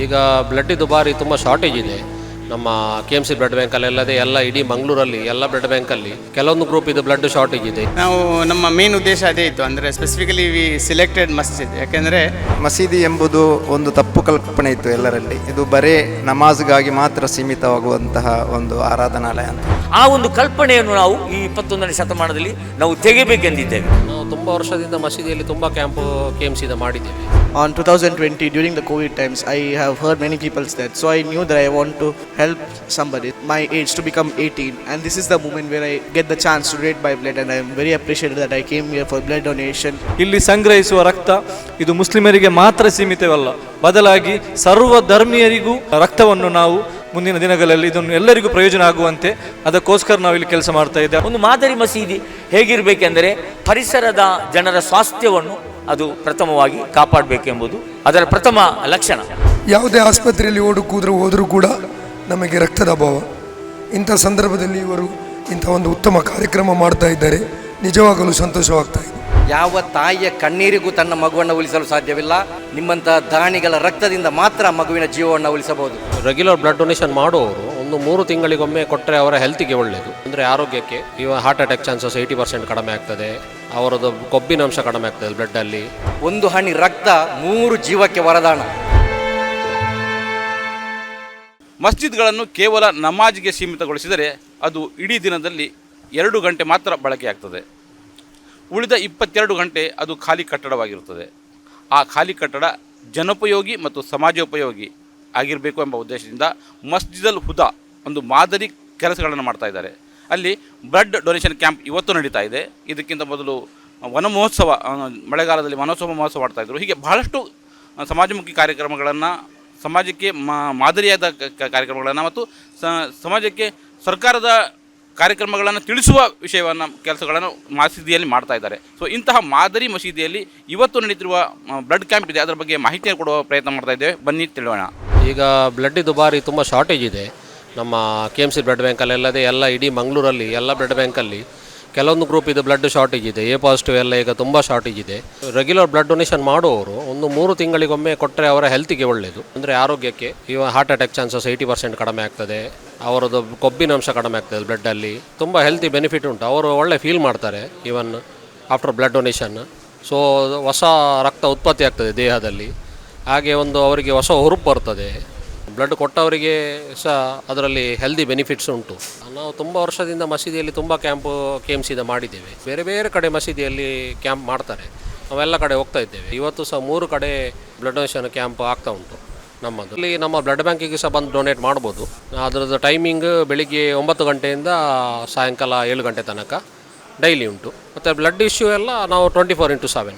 ಈಗ ಬ್ಲಡ್ ದುಬಾರಿ ತುಂಬ ಶಾರ್ಟೇಜ್ ಇದೆ. ನಮ್ಮ KMC ಬ್ಲಡ್ ಬ್ಯಾಂಕಲ್ಲಿ ಎಲ್ಲ ಇಡೀ ಮಂಗಳೂರಲ್ಲಿ ಎಲ್ಲ ಬ್ಲಡ್ ಬ್ಯಾಂಕಲ್ಲಿ ಕೆಲವೊಂದು ಗ್ರೂಪ್ ಇದು ಬ್ಲಡ್ ಶಾರ್ಟೇಜ್ ಇದೆ. ನಾವು ನಮ್ಮ ಮೇನ್ ಉದ್ದೇಶ ಅದೇ ಇತ್ತು, ಅಂದರೆ ಸ್ಪೆಸಿಫಿಕಲಿ ವಿ ಸಿಲೆಕ್ಟೆಡ್ ಮಸ್ಜಿದ್. ಯಾಕೆಂದರೆ ಮಸೀದಿ ಎಂಬುದು ಒಂದು ತಪ್ಪು ಕಲ್ಪನೆ ಇತ್ತು ಎಲ್ಲರಲ್ಲಿ. ಇದು ಬರೇ ನಮಾಜ್ಗಾಗಿ ಮಾತ್ರ ಸೀಮಿತವಾಗುವಂತಹ ಒಂದು ಆರಾಧನಾಲಯ ಅಂತ. ಆ ಒಂದು ಕಲ್ಪನೆಯನ್ನು ನಾವು ಈ 21ನೇ ಶತಮಾನದಲ್ಲಿ ನಾವು ತೆಗೆಯಬೇಕೆಂದಿದ್ದೇವೆ. ನಾವು ತುಂಬ ವರ್ಷದಿಂದ ಮಸೀದಿಯಲ್ಲಿ ತುಂಬ ಕ್ಯಾಂಪು KMC ಮಾಡಿದ್ದೇವೆ. On 2020, during the COVID times, I have heard many people said, so I knew that I want to help somebody my age to become 18, and this is the moment where I get the chance to donate my blood, and I am very appreciated that I came here for blood donation. ಇಲ್ಲಿ ಸಂಗ್ರಹಿಸುವ ರಕ್ತ ಇದು ಮುಸ್ಲಿಮರಿಗೆ ಮಾತ್ರ ಸೀಮಿತವಲ್ಲ, ಬದಲಾಗಿ ಸರ್ವ ಧರ್ಮೀಯರಿಗೂ ರಕ್ತವನ್ನು ನಾವು ಮುಂದಿನ ದಿನಗಳಲ್ಲಿ ಇದನ್ನು ಎಲ್ಲರಿಗೂ ಪ್ರಯೋಜನ ಆಗುವಂತೆ ಅದಕ್ಕೋಸ್ಕರ ನಾವು ಇಲ್ಲಿ ಕೆಲಸ ಮಾಡ್ತಾ ಇದ್ದೇವೆ. ಒಂದು ಮಾದರಿ ಮಸೀದಿ ಹೇಗಿರಬೇಕೆಂದರೆ ಪರಿಸರದ ಜನರ ಸ್ವಾಸ್ಥ್ಯವನ್ನು ಅದು ಪ್ರಥಮವಾಗಿ ಕಾಪಾಡಬೇಕೆಂಬುದು ಅದರ ಪ್ರಥಮ ಲಕ್ಷಣ. ಯಾವುದೇ ಆಸ್ಪತ್ರೆಯಲ್ಲಿ ಹೋದರೂ ಕೂಡ ನಮಗೆ ರಕ್ತದ ಅಭಾವ. ಇಂಥ ಸಂದರ್ಭದಲ್ಲಿ ಇವರು ಇಂಥ ಒಂದು ಉತ್ತಮ ಕಾರ್ಯಕ್ರಮ ಮಾಡ್ತಾ ಇದ್ದಾರೆ, ನಿಜವಾಗಲೂ ಸಂತೋಷವಾಗ್ತಾ ಇದೆ. ಯಾವ ತಾಯಿಯ ಕಣ್ಣೀರಿಗೂ ತನ್ನ ಮಗುವನ್ನು ಉಳಿಸಲು ಸಾಧ್ಯವಿಲ್ಲ. ನಿಮ್ಮಂತಹ ದಾನಿಗಳ ರಕ್ತದಿಂದ ಮಾತ್ರ ಮಗುವಿನ ಜೀವವನ್ನು ಉಳಿಸಬಹುದು. ರೆಗ್ಯುಲರ್ ಬ್ಲಡ್ ಡೊನೇಷನ್ ಮಾಡುವವರು ಒಂದು 3 ತಿಂಗಳಿಗೊಮ್ಮೆ ಕೊಟ್ಟರೆ ಅವರ ಹೆಲ್ತಿಗೆ ಒಳ್ಳೆಯದು. ಅಂದರೆ ಆರೋಗ್ಯಕ್ಕೆ ಇವಾಗ ಹಾರ್ಟ್ ಅಟ್ಯಾಕ್ ಚಾನ್ಸಸ್ 80% ಕಡಿಮೆ ಆಗ್ತದೆ, ಅವರದ್ದು ಕೊಬ್ಬಿನಾಂಶ ಕಡಿಮೆ ಆಗ್ತದೆ ಬ್ಲಡ್ಡಲ್ಲಿ. ಒಂದು ಹನಿ ರಕ್ತ 3 ಜೀವಕ್ಕೆ ವರದಾನ. ಮಸ್ಜಿದ್ಗಳನ್ನು ಕೇವಲ ನಮಾಜ್ಗೆ ಸೀಮಿತಗೊಳಿಸಿದರೆ ಅದು ಇಡೀ ದಿನದಲ್ಲಿ 2 ಗಂಟೆ ಮಾತ್ರ ಬಳಕೆಯಾಗ್ತದೆ. ಉಳಿದ 22 ಗಂಟೆ ಅದು ಖಾಲಿ ಕಟ್ಟಡವಾಗಿರುತ್ತದೆ. ಆ ಖಾಲಿ ಕಟ್ಟಡ ಜನೋಪಯೋಗಿ ಮತ್ತು ಸಮಾಜೋಪಯೋಗಿ ಆಗಿರಬೇಕು ಎಂಬ ಉದ್ದೇಶದಿಂದ ಮಸ್ಜಿದಲ್ ಹುದಾ ಒಂದು ಮಾದರಿ ಕೆಲಸಗಳನ್ನು ಮಾಡ್ತಾ ಇದ್ದಾರೆ. ಅಲ್ಲಿ ಬ್ಲಡ್ ಡೊನೇಷನ್ ಕ್ಯಾಂಪ್ ಇವತ್ತು ನಡೀತಾ ಇದೆ. ಇದಕ್ಕಿಂತ ಮೊದಲು ವನ ಮಹೋತ್ಸವ, ಮಳೆಗಾಲದಲ್ಲಿ ವನೋತ್ಸವ ಮಹೋತ್ಸವ ಮಾಡ್ತಾಯಿದ್ರು. ಹೀಗೆ ಬಹಳಷ್ಟು ಸಮಾಜಮುಖಿ ಕಾರ್ಯಕ್ರಮಗಳನ್ನು, ಸಮಾಜಕ್ಕೆ ಮಾದರಿಯಾದ ಕಾರ್ಯಕ್ರಮಗಳನ್ನು ಮತ್ತು ಸಮಾಜಕ್ಕೆ ಸರ್ಕಾರದ ಕಾರ್ಯಕ್ರಮಗಳನ್ನು ತಿಳಿಸುವ ವಿಷಯವನ್ನು ಕೆಲಸಗಳನ್ನು ಮಸೀದಿಯಲ್ಲಿ ಮಾಡ್ತಾ ಇದ್ದಾರೆ. ಸೊ ಇಂತಹ ಮಾದರಿ ಮಸೀದಿಯಲ್ಲಿ ಇವತ್ತು ನಡೀತಿರುವ ಬ್ಲಡ್ ಕ್ಯಾಂಪ್ ಇದೆ, ಅದರ ಬಗ್ಗೆ ಮಾಹಿತಿಯನ್ನು ಕೊಡುವ ಪ್ರಯತ್ನ ಮಾಡ್ತಾ ಇದ್ದೇವೆ. ಬನ್ನಿ ತಿಳಿಯೋಣ. ಈಗ ಬ್ಲಡ್ ದುಬಾರಿ ತುಂಬ ಶಾರ್ಟೇಜ್ ಇದೆ. ನಮ್ಮ KMC ಬ್ಲಡ್ ಬ್ಯಾಂಕಲ್ಲಿ ಎಲ್ಲ ಇಡೀ ಮಂಗಳೂರಲ್ಲಿ ಎಲ್ಲ ಬ್ಲಡ್ ಬ್ಯಾಂಕಲ್ಲಿ ಕೆಲವೊಂದು ಗ್ರೂಪ್ ಇದು ಬ್ಲಡ್ ಶಾರ್ಟೇಜ್ ಇದೆ. A ಪಾಸಿಟಿವ್ ಎಲ್ಲ ಈಗ ತುಂಬ ಶಾರ್ಟೇಜ್ ಇದೆ. ರೆಗ್ಯುಲರ್ ಬ್ಲಡ್ ಡೊನೇಷನ್ ಮಾಡುವವರು ಒಂದು 3 ತಿಂಗಳಿಗೊಮ್ಮೆ ಕೊಟ್ಟರೆ ಅವರ ಹೆಲ್ತಿಗೆ ಒಳ್ಳೆಯದು. ಅಂದರೆ ಆರೋಗ್ಯಕ್ಕೆ ಇವಾಗ ಹಾರ್ಟ್ ಅಟ್ಯಾಕ್ ಚಾನ್ಸಸ್ 80% ಕಡಿಮೆ ಆಗ್ತದೆ, ಅವರದ್ದು ಕೊಬ್ಬಿನಾಂಶ ಕಡಿಮೆ ಆಗ್ತದೆ ಬ್ಲಡ್ಡಲ್ಲಿ. ತುಂಬ ಹೆಲ್ತಿ ಬೆನಿಫಿಟ್ ಉಂಟು. ಅವರು ಒಳ್ಳೆ ಫೀಲ್ ಮಾಡ್ತಾರೆ even after blood donation. So ಹೊಸ ರಕ್ತ ಉತ್ಪತ್ತಿ ಆಗ್ತದೆ ದೇಹದಲ್ಲಿ, ಹಾಗೆ ಅವರಿಗೆ ಹೊಸ ಹುರುಪು ಬರ್ತದೆ. ಬ್ಲಡ್ ಕೊಟ್ಟವರಿಗೆ ಸಹ ಅದರಲ್ಲಿ ಹೆಲ್ದಿ ಬೆನಿಫಿಟ್ಸ್ ಉಂಟು. ನಾವು ತುಂಬ ವರ್ಷದಿಂದ ಮಸೀದಿಯಲ್ಲಿ ತುಂಬ ಕ್ಯಾಂಪು KMC ಮಾಡಿದ್ದೇವೆ. ಬೇರೆ ಬೇರೆ ಕಡೆ ಮಸೀದಿಯಲ್ಲಿ ಕ್ಯಾಂಪ್ ಮಾಡ್ತಾರೆ, ನಾವೆಲ್ಲ ಕಡೆ ಹೋಗ್ತಾ ಇದ್ದೇವೆ. ಇವತ್ತು ಸಹ 3 ಕಡೆ ಬ್ಲಡ್ ಡೊನೇಷನ್ ಕ್ಯಾಂಪ್ ಆಗ್ತಾ ಉಂಟು ನಮ್ಮದು. ಇಲ್ಲಿ ನಮ್ಮ ಬ್ಲಡ್ ಬ್ಯಾಂಕಿಗೆ ಸಹ ಬಂದು ಡೊನೇಟ್ ಮಾಡ್ಬೋದು. ಅದರದ್ದು ಟೈಮಿಂಗ್ ಬೆಳಿಗ್ಗೆ 9 ಗಂಟೆಯಿಂದ ಸಾಯಂಕಾಲ 7 ಗಂಟೆ ತನಕ ಡೈಲಿ ಉಂಟು. ಮತ್ತು ಬ್ಲಡ್ ಇಶ್ಯೂ ಎಲ್ಲ ನಾವು 24x7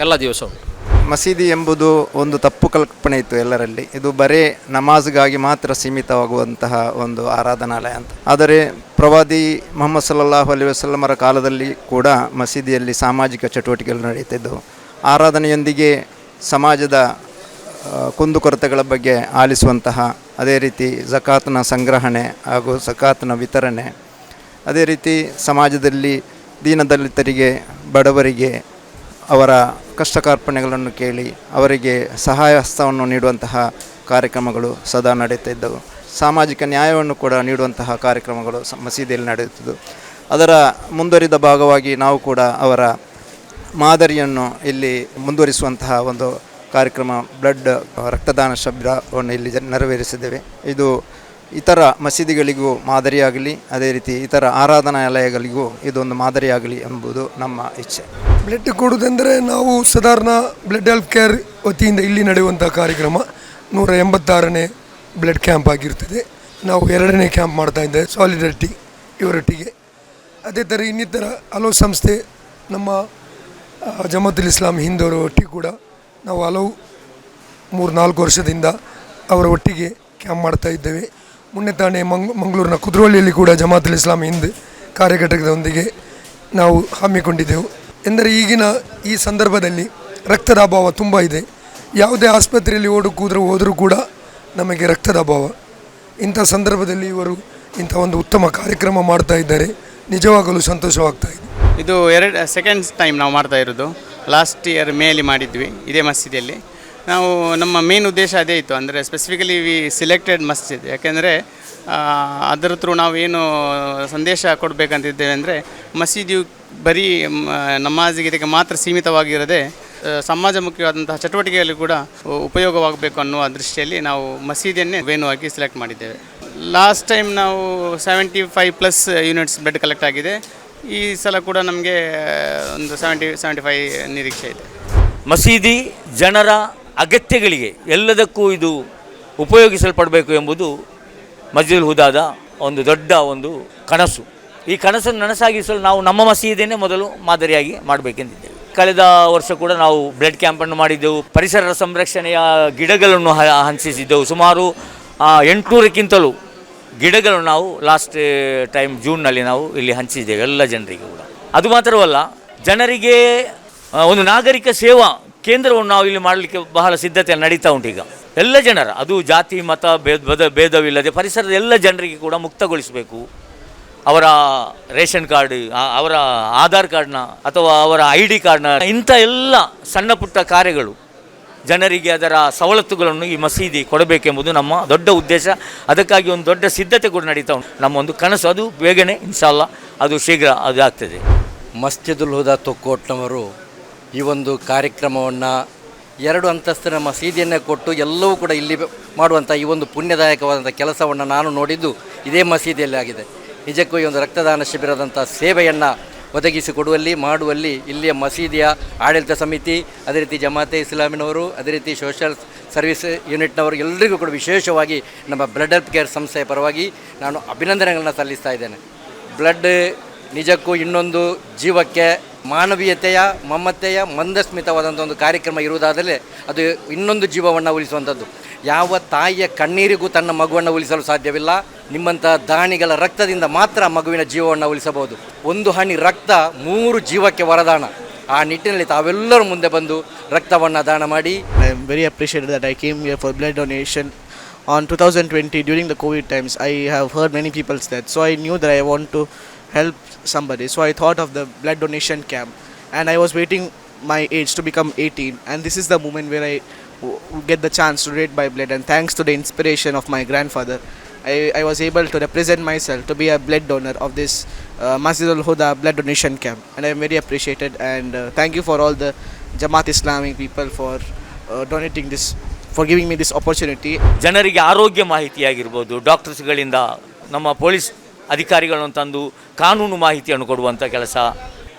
ಎಲ್ಲ ದಿವಸ ಉಂಟು. ಮಸೀದಿ ಎಂಬುದು ಒಂದು ತಪ್ಪು ಕಲ್ಪನೆ ಇತ್ತು ಎಲ್ಲರಲ್ಲಿ. ಇದು ಬರೇ ನಮಾಜ್ಗಾಗಿ ಮಾತ್ರ ಸೀಮಿತವಾಗುವಂತಹ ಒಂದು ಆರಾಧನಾಲಯ ಅಂತ. ಆದರೆ ಪ್ರವಾದಿ ಮುಹಮ್ಮದ್ ಸಲ್ಲಲ್ಲಾಹು ಅಲೈಹಿ ವಸಲ್ಲಮರ ಕಾಲದಲ್ಲಿ ಕೂಡ ಮಸೀದಿಯಲ್ಲಿ ಸಾಮಾಜಿಕ ಚಟುವಟಿಕೆಗಳು ನಡೆಯುತ್ತಿದ್ದವು. ಆರಾಧನೆಯೊಂದಿಗೆ ಸಮಾಜದ ಕುಂದುಕೊರತೆಗಳ ಬಗ್ಗೆ ಆಲಿಸುವಂತಹ, ಅದೇ ರೀತಿ ಝಕಾತ್ನ ಸಂಗ್ರಹಣೆ ಹಾಗೂ ಝಕಾತ್ನ ವಿತರಣೆ, ಅದೇ ರೀತಿ ಸಮಾಜದಲ್ಲಿ ದೀನದಲಿತರಿಗೆ, ಬಡವರಿಗೆ ಅವರ ಕಷ್ಟ ಕಾರ್ಪಣ್ಯಗಳನ್ನು ಕೇಳಿ ಅವರಿಗೆ ಸಹಾಯ ಹಸ್ತವನ್ನು ನೀಡುವಂತಹ ಕಾರ್ಯಕ್ರಮಗಳು ಸದಾ ನಡೆಯುತ್ತಿದ್ದವು. ಸಾಮಾಜಿಕ ನ್ಯಾಯವನ್ನು ಕೂಡ ನೀಡುವಂತಹ ಕಾರ್ಯಕ್ರಮಗಳು ಮಸೀದಿಯಲ್ಲಿ ನಡೆಯುತ್ತಿದ್ದವು. ಅದರ ಮುಂದುವರಿದ ಭಾಗವಾಗಿ ನಾವು ಕೂಡ ಅವರ ಮಾದರಿಯನ್ನು ಇಲ್ಲಿ ಮುಂದುವರಿಸುವಂತಹ ಒಂದು ಕಾರ್ಯಕ್ರಮ ಬ್ಲಡ್ ರಕ್ತದಾನ ಶಿಬಿರವನ್ನು ಇಲ್ಲಿ ನೆರವೇರಿಸಿದ್ದೇವೆ. ಇದು ಇತರ ಮಸೀದಿಗಳಿಗೂ ಮಾದರಿಯಾಗಲಿ, ಅದೇ ರೀತಿ ಇತರ ಆರಾಧನಾಲಯಗಳಿಗೂ ಇದೊಂದು ಮಾದರಿಯಾಗಲಿ ಎಂಬುದು ನಮ್ಮ ಇಚ್ಛೆ. ಬ್ಲಡ್ ಕೊಡುವುದೆಂದರೆ ನಾವು ಸಾಧಾರಣ ಬ್ಲಡ್ ಹೆಲ್ತ್ ಕೇರ್ ವತಿಯಿಂದ ಇಲ್ಲಿ ನಡೆಯುವಂಥ ಕಾರ್ಯಕ್ರಮ 186ನೇ ಬ್ಲಡ್ ಕ್ಯಾಂಪ್ ಆಗಿರ್ತದೆ. ನಾವು 2ನೇ ಕ್ಯಾಂಪ್ ಮಾಡ್ತಾ ಇದ್ದೇವೆ ಸಾಲಿಡರಿಟಿ ಇವರೊಟ್ಟಿಗೆ. ಅದೇ ಥರ ಇನ್ನಿತರ ಹಲವು ಸಂಸ್ಥೆ ನಮ್ಮ ಜಮಾತುಲ್ ಇಸ್ಲಾಂ ಹಿಂದವರ ಒಟ್ಟಿಗೆ ಕೂಡ ನಾವು ಹಲವು 3-4 ವರ್ಷದಿಂದ ಅವರ ಒಟ್ಟಿಗೆ ಕ್ಯಾಂಪ್ ಮಾಡ್ತಾ ಇದ್ದೇವೆ. ಮೊನ್ನೆ ತಾನೇ ಮಂಗಳೂರಿನ ಕುದ್ರೋಳಿಯಲ್ಲಿ ಕೂಡ ಜಮಾತುಲ್ ಇಸ್ಲಾಂ ಹಿಂದ್ ಕಾರ್ಯಘಟಕದೊಂದಿಗೆ ನಾವು ಹಮ್ಮಿಕೊಂಡಿದ್ದೆವು. ಎಂದರೆ ಈಗಿನ ಈ ಸಂದರ್ಭದಲ್ಲಿ ರಕ್ತದ ಅಭಾವ ತುಂಬ ಇದೆ. ಯಾವುದೇ ಆಸ್ಪತ್ರೆಯಲ್ಲಿ ಹೋದರೂ ಕೂಡ ನಮಗೆ ರಕ್ತದ ಅಭಾವ. ಇಂಥ ಸಂದರ್ಭದಲ್ಲಿ ಇವರು ಇಂಥ ಒಂದು ಉತ್ತಮ ಕಾರ್ಯಕ್ರಮ ಮಾಡ್ತಾ ಇದ್ದಾರೆ, ನಿಜವಾಗಲೂ ಸಂತೋಷವಾಗ್ತಾ ಇದೆ. ಇದು ಸೆಕೆಂಡ್ ಟೈಮ್ ನಾವು ಮಾಡ್ತಾ ಇರೋದು. ಲಾಸ್ಟ್ ಇಯರ್ ಮೇಲಿ ಮಾಡಿದ್ವಿ ಇದೇ ಮಸೀದಿಯಲ್ಲಿ. ನಾವು ನಮ್ಮ ಮೇನ್ ಉದ್ದೇಶ ಅದೇ ಇತ್ತು. ಅಂದರೆ ಸ್ಪೆಸಿಫಿಕಲಿ ವಿ ಸಿಲೆಕ್ಟೆಡ್ ಮಸ್ಜಿದ್, ಯಾಕೆಂದರೆ ಅದರ ಥ್ರೂ ನಾವು ಏನು ಸಂದೇಶ ಕೊಡಬೇಕಂತಿದ್ದೇವೆ ಅಂದರೆ ಮಸೀದಿಯು ಬರೀ ನಮಾಜಿಗೆ ಇದಕ್ಕೆ ಮಾತ್ರ ಸೀಮಿತವಾಗಿರದೆ ಸಮಾಜಮುಖಿಯಾದಂತಹ ಚಟುವಟಿಕೆಯಲ್ಲಿ ಕೂಡ ಉಪಯೋಗವಾಗಬೇಕು ಅನ್ನುವ ದೃಷ್ಟಿಯಲ್ಲಿ ನಾವು ಮಸೀದಿಯನ್ನೇ ವೇಣುವಾಗಿ ಸೆಲೆಕ್ಟ್ ಮಾಡಿದ್ದೇವೆ. ಲಾಸ್ಟ್ ಟೈಮ್ ನಾವು 75+ ಯೂನಿಟ್ಸ್ ಬ್ಲಡ್ ಕಲೆಕ್ಟ್ ಆಗಿದೆ. ಈ ಸಲ ಕೂಡ ನಮಗೆ ಒಂದು 70-75 ನಿರೀಕ್ಷೆ ಇದೆ. ಮಸೀದಿ ಜನರ ಅಗತ್ಯಗಳಿಗೆ ಎಲ್ಲದಕ್ಕೂ ಇದು ಉಪಯೋಗಿಸಲ್ಪಡಬೇಕು ಎಂಬುದು ಮಸ್ಜಿದುಲ್ ಹುದಾದ ಒಂದು ದೊಡ್ಡ ಒಂದು ಕನಸು. ಈ ಕನಸನ್ನು ನನಸಾಗಿಸಲು ನಾವು ನಮ್ಮ ಮಸೀದಿಯನ್ನೇ ಮೊದಲು ಮಾದರಿಯಾಗಿ ಮಾಡಬೇಕೆಂದಿದ್ದೇವೆ. ಕಳೆದ ವರ್ಷ ಕೂಡ ನಾವು ಬ್ಲಡ್ ಕ್ಯಾಂಪನ್ನು ಮಾಡಿದ್ದೆವು. ಪರಿಸರ ಸಂರಕ್ಷಣೆಯ ಗಿಡಗಳನ್ನು ಹಂಚಿಸಿದ್ದೆವು. ಸುಮಾರು 800ಕ್ಕಿಂತಲೂ ಗಿಡಗಳನ್ನು ನಾವು ಲಾಸ್ಟ್ ಟೈಮ್ ಜೂನ್ನಲ್ಲಿ ನಾವು ಇಲ್ಲಿ ಹಂಚಿದ್ದೇವೆ ಎಲ್ಲ ಜನರಿಗೆ ಕೂಡ. ಅದು ಮಾತ್ರವಲ್ಲ, ಜನರಿಗೆ ಒಂದು ನಾಗರಿಕ ಸೇವಾ ಕೇಂದ್ರವನ್ನು ನಾವು ಇಲ್ಲಿ ಮಾಡಲಿಕ್ಕೆ ಬಹಳ ಸಿದ್ಧತೆ ನಡೀತಾ ಉಂಟು. ಈಗ ಎಲ್ಲ ಜನರ, ಅದು ಜಾತಿ ಮತ ಭೇದವಿಲ್ಲದೆ ಪರಿಸರದ ಎಲ್ಲ ಜನರಿಗೆ ಕೂಡ ಮುಕ್ತಗೊಳಿಸಬೇಕು. ಅವರ ರೇಷನ್ ಕಾರ್ಡ್, ಅವರ ಆಧಾರ್ ಕಾರ್ಡ್ನ ಅಥವಾ ಅವರ ID ಕಾರ್ಡ್ನ ಇಂಥ ಎಲ್ಲ ಸಣ್ಣ ಪುಟ್ಟ ಕಾರ್ಯಗಳು ಜನರಿಗೆ ಅದರ ಸವಲತ್ತುಗಳನ್ನು ಈ ಮಸೀದಿ ಕೊಡಬೇಕೆಂಬುದು ನಮ್ಮ ದೊಡ್ಡ ಉದ್ದೇಶ. ಅದಕ್ಕಾಗಿ ಒಂದು ದೊಡ್ಡ ಸಿದ್ಧತೆ ಕೂಡ ನಡೀತಾ ಉಂಟು. ನಮ್ಮ ಒಂದು ಕನಸು, ಅದು ಬೇಗನೆ ಇನ್ಶಾಲ್ಲ ಅದು ಶೀಘ್ರ ಅದು ಆಗ್ತದೆ. ಮಸ್ಜಿದುಲ್ ಹುದಾ ತೊಕ್ಕೋಟ್ನವರು ಈ ಒಂದು ಕಾರ್ಯಕ್ರಮವನ್ನು 2 ಅಂತಸ್ತಿನ ಮಸೀದಿಯನ್ನೇ ಕೊಟ್ಟು ಎಲ್ಲವೂ ಕೂಡ ಇಲ್ಲಿ ಮಾಡುವಂಥ ಈ ಒಂದು ಪುಣ್ಯದಾಯಕವಾದಂಥ ಕೆಲಸವನ್ನು ನಾನು ನೋಡಿದ್ದು ಇದೇ ಮಸೀದಿಯಲ್ಲಿ ಆಗಿದೆ. ನಿಜಕ್ಕೂ ಈ ಒಂದು ರಕ್ತದಾನ ಶಿಬಿರದಂಥ ಸೇವೆಯನ್ನು ಒದಗಿಸಿಕೊಡುವಲ್ಲಿ ಮಾಡುವಲ್ಲಿ ಇಲ್ಲಿಯ ಮಸೀದಿಯ ಆಡಳಿತ ಸಮಿತಿ, ಅದೇ ರೀತಿ ಜಮಾತೆ ಇಸ್ಲಾಮಿನವರು, ಅದೇ ರೀತಿ ಸೋಷಿಯಲ್ ಸರ್ವಿಸ್ ಯೂನಿಟ್ನವರು ಎಲ್ಲರಿಗೂ ಕೂಡ ವಿಶೇಷವಾಗಿ ನಮ್ಮ ಬ್ಲಡ್ ಹೆಲ್ಪ್ ಕೇರ್ ಸಂಸ್ಥೆಯ ಪರವಾಗಿ ನಾನು ಅಭಿನಂದನೆಗಳನ್ನು ಸಲ್ಲಿಸ್ತಾ ಇದ್ದೇನೆ. ಬ್ಲಡ್ ನಿಜಕ್ಕೂ ಇನ್ನೊಂದು ಜೀವಕ್ಕೆ ಮಾನವೀಯತೆಯ, ಮಮತೆಯ, ಮಂದಸ್ಮಿತವಾದಂಥ ಒಂದು ಕಾರ್ಯಕ್ರಮ ಇರುವುದಾದರೆ ಅದು ಇನ್ನೊಂದು ಜೀವವನ್ನು ಉಳಿಸುವಂಥದ್ದು. ಯಾವ ತಾಯಿಯ ಕಣ್ಣೀರಿಗೂ ತನ್ನ ಮಗುವನ್ನು ಉಳಿಸಲು ಸಾಧ್ಯವಿಲ್ಲ. ನಿಮ್ಮಂಥ ದಾನಿಗಳ ರಕ್ತದಿಂದ ಮಾತ್ರ ಮಗುವಿನ ಜೀವವನ್ನು ಉಳಿಸಬಹುದು. ಒಂದು ಹನಿ ರಕ್ತ 3 ಜೀವಕ್ಕೆ ವರದಾನ. ಆ ನಿಟ್ಟಿನಲ್ಲಿ ತಾವೆಲ್ಲರೂ ಮುಂದೆ ಬಂದು ರಕ್ತವನ್ನು ದಾನ ಮಾಡಿ. I am very appreciated that I came here for blood donation. On 2020, during the COVID times, I have heard many people said, so I knew that I want to help somebody. So I thought of the blood donation camp, and I was waiting my age to become 18, and this is the moment where I get the chance to donate my blood. And thanks to the inspiration of my grandfather, I was able to represent myself to be a blood donor of this Masjidul Huda blood donation camp, and I am very appreciated. And thank you for all the Jamaat Islamic people for donating this, for giving me this opportunity. ಜನರಿಗೆ ಆರೋಗ್ಯ ಮಾಹಿತಿಯಾಗಿರ್ಬೋದು, ಡಾಕ್ಟರ್ಸ್ಗಳಿಂದ ನಮ್ಮ police ಅಧಿಕಾರಿಗಳನ್ನು ತಂದು ಕಾನೂನು ಮಾಹಿತಿಯನ್ನು ಕೊಡುವಂಥ ಕೆಲಸ.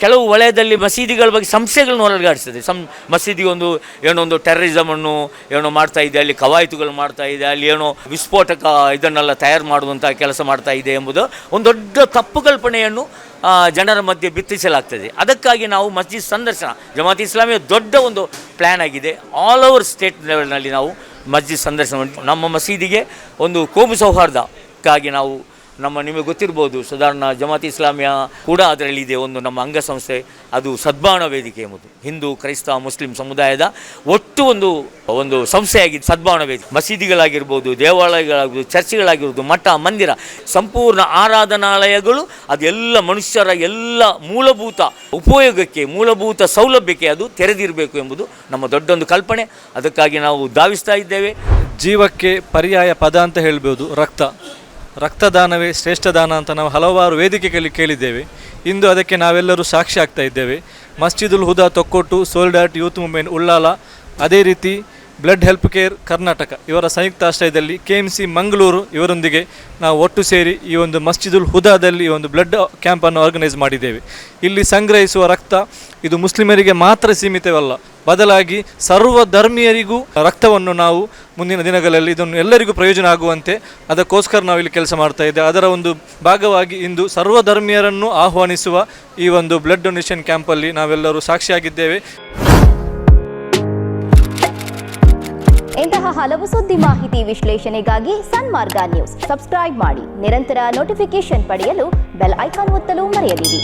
ಕೆಲವು ವಲಯದಲ್ಲಿ ಮಸೀದಿಗಳ ಬಗ್ಗೆ ಸಂಶಯಗಳನ್ನು ಹೊರಗಾಡಿಸ್ತದೆ. ಮಸೀದಿ ಏನೊಂದು ಟೆರರಿಸಮನ್ನು ಮಾಡ್ತಾ ಇದೆ, ಅಲ್ಲಿ ಕವಾಯತುಗಳು ಮಾಡ್ತಾ ಇದೆ, ಅಲ್ಲಿ ವಿಸ್ಫೋಟಕ ಇದನ್ನೆಲ್ಲ ತಯಾರು ಮಾಡುವಂಥ ಕೆಲಸ ಮಾಡ್ತಾ ಇದೆ ಎಂಬುದು ಒಂದು ದೊಡ್ಡ ತಪ್ಪು ಕಲ್ಪನೆಯನ್ನು ಜನರ ಮಧ್ಯೆ ಬಿತ್ತಿಸಲಾಗ್ತದೆ. ಅದಕ್ಕಾಗಿ ನಾವು ಮಸ್ಜಿದ್ ಸಂದರ್ಶನ, ಜಮಾತ್ ಇಸ್ಲಾಮಿಯ ದೊಡ್ಡ ಒಂದು ಪ್ಲ್ಯಾನ್ ಆಗಿದೆ. ಆಲ್ ಓವರ್ ಸ್ಟೇಟ್ ಲೆವೆಲ್ನಲ್ಲಿ ನಾವು ಮಸ್ಜಿದ್ ಸಂದರ್ಶನ, ನಮ್ಮ ಮಸೀದಿಗೆ ಒಂದು ಕೋಮು ಸೌಹಾರ್ದಕ್ಕಾಗಿ ನಾವು ನಿಮಗೆ ಗೊತ್ತಿರ್ಬೋದು, ಸಾಧಾರಣ ಜಮಾತ್ ಇಸ್ಲಾಮಿಯ ಕೂಡ ಅದರಲ್ಲಿದೆ ಒಂದು ನಮ್ಮ ಅಂಗಸಂಸ್ಥೆ, ಅದು ಸದ್ಭಾವನಾ ವೇದಿಕೆ ಎಂಬುದು ಹಿಂದೂ, ಕ್ರೈಸ್ತ, ಮುಸ್ಲಿಂ ಸಮುದಾಯದ ಒಟ್ಟು ಒಂದು ಸಂಸ್ಥೆಯಾಗಿದೆ ಸದ್ಭಾವನಾ ವೇದಿಕೆ. ಮಸೀದಿಗಳಾಗಿರ್ಬೋದು, ದೇವಾಲಯಗಳಾಗಿರ್ಬೋದು, ಚರ್ಚ್ಗಳಾಗಿರ್ಬೋದು, ಮಠ ಮಂದಿರ, ಸಂಪೂರ್ಣ ಆರಾಧನಾಲಯಗಳು, ಅದೆಲ್ಲ ಮನುಷ್ಯರ ಎಲ್ಲ ಮೂಲಭೂತ ಉಪಯೋಗಕ್ಕೆ, ಮೂಲಭೂತ ಸೌಲಭ್ಯಕ್ಕೆ ಅದು ತೆರೆದಿರಬೇಕು ಎಂಬುದು ನಮ್ಮ ದೊಡ್ಡೊಂದು ಕಲ್ಪನೆ. ಅದಕ್ಕಾಗಿ ನಾವು ಧಾವಿಸ್ತಾ ಇದ್ದೇವೆ. ಜೀವಕ್ಕೆ ಪರ್ಯಾಯ ಪದ ಅಂತ ಹೇಳ್ಬೋದು ರಕ್ತದಾನವೇ ಶ್ರೇಷ್ಠ ದಾನ ಅಂತ ನಾವು ಹಲವಾರು ವೇದಿಕೆಗಳಲ್ಲಿ ಕೇಳಿದ್ದೇವೆ. ಇಂದು ಅದಕ್ಕೆ ನಾವೆಲ್ಲರೂ ಸಾಕ್ಷಿ ಆಗ್ತಾ ಇದ್ದೇವೆ. ಮಸ್ಜಿದುಲ್ ಹುದಾ ತೊಕ್ಕೊಟ್ಟು, ಸೋಲಿಡಾರಿಟಿ ಯೂತ್ ಮೂವ್ಮೆಂಟ್ ಉಳ್ಳಾಲ, ಅದೇ ರೀತಿ ಬ್ಲಡ್ ಹೆಲ್ಪ್ ಕೇರ್ ಕರ್ನಾಟಕ ಇವರ ಸಂಯುಕ್ತ ಆಶ್ರಯದಲ್ಲಿ KMC ಮಂಗಳೂರು ಇವರೊಂದಿಗೆ ನಾವು ಒಟ್ಟು ಸೇರಿ ಈ ಒಂದು ಮಸ್ಜಿದುಲ್ ಹುದಾದಲ್ಲಿ ಈ ಒಂದು ಬ್ಲಡ್ ಕ್ಯಾಂಪನ್ನು ಆರ್ಗನೈಸ್ ಮಾಡಿದ್ದೇವೆ. ಇಲ್ಲಿ ಸಂಗ್ರಹಿಸುವ ರಕ್ತ ಇದು ಮುಸ್ಲಿಮರಿಗೆ ಮಾತ್ರ ಸೀಮಿತವಲ್ಲ, ಬದಲಾಗಿ ಸರ್ವ ಧರ್ಮೀಯರಿಗೂ ರಕ್ತವನ್ನು ನಾವು ಮುಂದಿನ ದಿನಗಳಲ್ಲಿ ಇದನ್ನು ಎಲ್ಲರಿಗೂ ಪ್ರಯೋಜನ ಆಗುವಂತೆ ಅದಕ್ಕೋಸ್ಕರ ನಾವು ಇಲ್ಲಿ ಕೆಲಸ ಮಾಡ್ತಾ ಇದ್ದೇವೆ. ಅದರ ಒಂದು ಭಾಗವಾಗಿ ಇಂದು ಸರ್ವ ಧರ್ಮೀಯರನ್ನು ಆಹ್ವಾನಿಸುವ ಈ ಒಂದು ಬ್ಲಡ್ ಡೊನೇಷನ್ ಕ್ಯಾಂಪಲ್ಲಿ ನಾವೆಲ್ಲರೂ ಸಾಕ್ಷಿಯಾಗಿದ್ದೇವೆ. ಇಂತಹ ಹಲವು ಸುದ್ದಿ ಮಾಹಿತಿ ವಿಶ್ಲೇಷಣೆಗಾಗಿ ಸನ್ಮಾರ್ಗ ನ್ಯೂಸ್ ಸಬ್ಸ್ಕ್ರೈಬ್ ಮಾಡಿ. ನಿರಂತರ ನೋಟಿಫಿಕೇಶನ್ ಪಡೆಯಲು ಬೆಲ್ ಐಕಾನ್ ಒತ್ತಲು ಮರೆಯದಿರಿ.